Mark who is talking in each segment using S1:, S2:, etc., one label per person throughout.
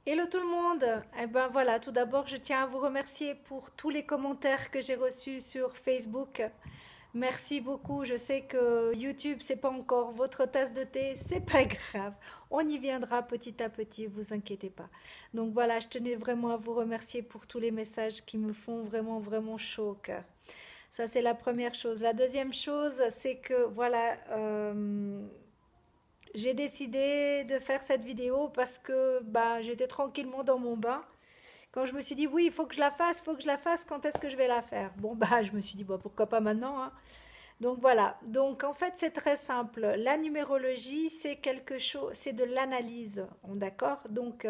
S1: Hello tout le monde! Eh ben voilà, tout d'abord, je tiens à vous remercier pour tous les commentaires que j'ai reçus sur Facebook. Merci beaucoup. Je sais que YouTube, c'est pas encore votre tasse de thé, c'est pas grave. On y viendra petit à petit, vous inquiétez pas. Donc voilà, je tenais vraiment à vous remercier pour tous les messages qui me font vraiment, vraiment chaud au cœur. Ça, c'est la première chose. La deuxième chose, c'est que voilà, j'ai décidé de faire cette vidéo parce que bah, j'étais tranquillement dans mon bain. Quand je me suis dit oui, il faut que je la fasse, il faut que je la fasse, quand est-ce que je vais la faire? Bon, bah, je me suis dit, bah, pourquoi pas maintenant, hein. Donc voilà, donc en fait c'est très simple. La numérologie c'est quelque chose, c'est de l'analyse, d'accord? Donc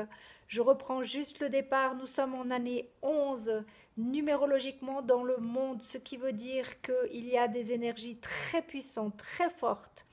S1: je reprends juste le départ, nous sommes en année 11 numérologiquement dans le monde, ce qui veut dire qu'il y a des énergies très puissantes, très fortes.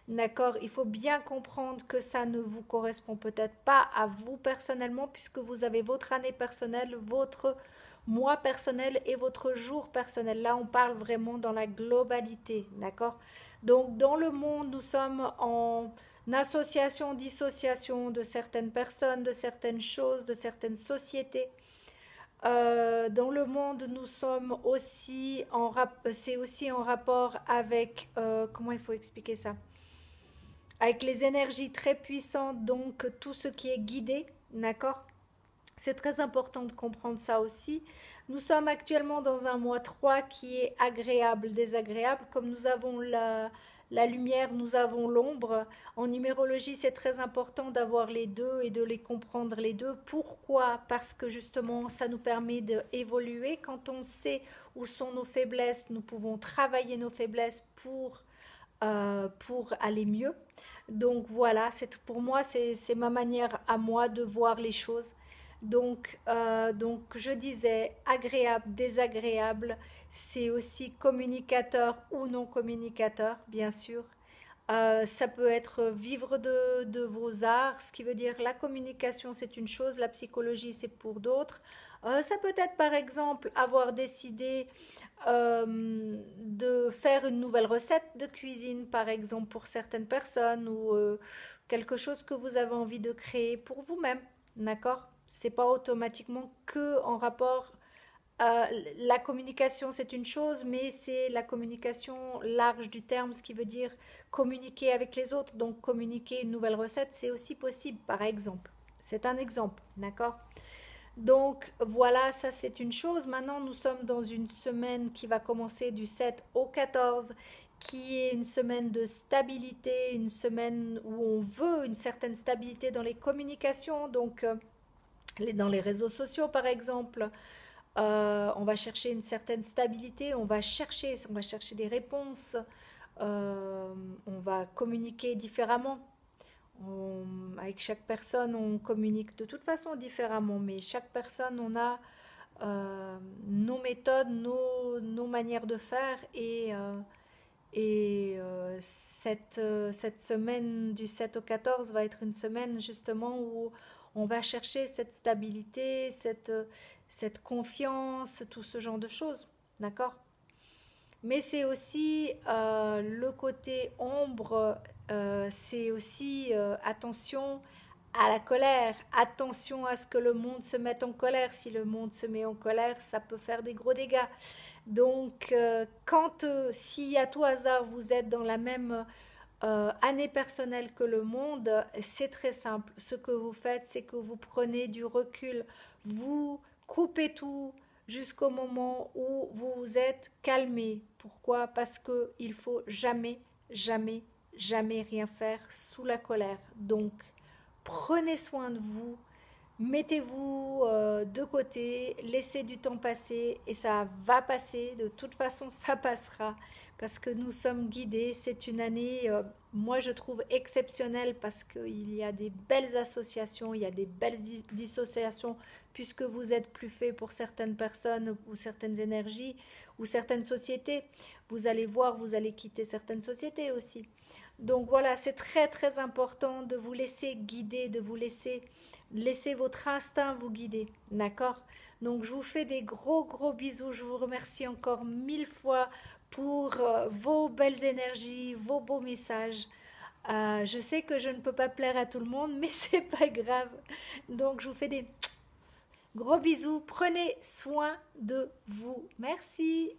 S1: D'accord, il faut bien comprendre que ça ne vous correspond peut-être pas à vous personnellement, puisque vous avez votre année personnelle, votre mois personnel et votre jour personnel. Là, on parle vraiment dans la globalité, d'accord? Donc, dans le monde, nous sommes en association, dissociation de certaines personnes, de certaines choses, de certaines sociétés. Dans le monde, nous sommes aussi c'est aussi en rapport avec, comment il faut expliquer ça? Avec les énergies très puissantes, donc tout ce qui est guidé, d'accord? C'est très important de comprendre ça aussi. Nous sommes actuellement dans un mois 3 qui est agréable, désagréable. Comme nous avons la lumière, nous avons l'ombre. En numérologie, c'est très important d'avoir les deux et de les comprendre les deux. Pourquoi? Parce que justement, ça nous permet d'évoluer. Quand on sait où sont nos faiblesses, nous pouvons travailler nos faiblesses pour aller mieux. Donc voilà, pour moi, c'est ma manière à moi de voir les choses. Donc je disais agréable, désagréable, c'est aussi communicateur ou non communicateur, bien sûr. Ça peut être vivre de vos arts, ce qui veut dire la communication, c'est une chose, la psychologie, c'est pour d'autres. Ça peut être par exemple avoir décidé de faire une nouvelle recette de cuisine, par exemple, pour certaines personnes ou quelque chose que vous avez envie de créer pour vous-même. D'accord? C'est pas automatiquement que en rapport. La communication, c'est une chose, mais c'est la communication large du terme, ce qui veut dire communiquer avec les autres. Donc, communiquer une nouvelle recette, c'est aussi possible, par exemple. C'est un exemple, d'accord? Donc voilà, ça c'est une chose. Maintenant, nous sommes dans une semaine qui va commencer du 7 au 14, qui est une semaine de stabilité, une semaine où on veut une certaine stabilité dans les communications, donc dans les réseaux sociaux par exemple. On va chercher une certaine stabilité, on va chercher des réponses, on va communiquer différemment. Avec chaque personne, on communique de toute façon différemment, mais chaque personne, on a nos méthodes, nos manières de faire cette semaine du 7 au 14 va être une semaine justement où on va chercher cette stabilité, cette confiance, tout ce genre de choses. D'accord? Mais c'est aussi le côté ombre, c'est aussi attention à la colère, attention à ce que le monde se mette en colère. Si le monde se met en colère, ça peut faire des gros dégâts. Donc, si à tout hasard vous êtes dans la même année personnelle que le monde, c'est très simple. Ce que vous faites, c'est que vous prenez du recul, vous coupez tout jusqu'au moment où vous vous êtes calmé. Pourquoi? Parce que il faut jamais, jamais, jamais rien faire sous la colère. Donc, prenez soin de vous, mettez-vous de côté, laissez du temps passer et ça va passer. De toute façon, ça passera parce que nous sommes guidés. C'est une année, moi je trouve exceptionnelle parce qu'il y a des belles associations, il y a des belles dissociations puisque vous êtes plus fait pour certaines personnes ou certaines énergies ou certaines sociétés. Vous allez voir, vous allez quitter certaines sociétés aussi. Donc voilà, c'est très très important de vous laisser guider, de vous laisser votre instinct vous guider. D'accord? Donc je vous fais des gros gros bisous. Je vous remercie encore 1000 fois pour vos belles énergies, vos beaux messages. Je sais que je ne peux pas plaire à tout le monde, mais c'est pas grave. Donc je vous fais des gros bisous. Prenez soin de vous. Merci.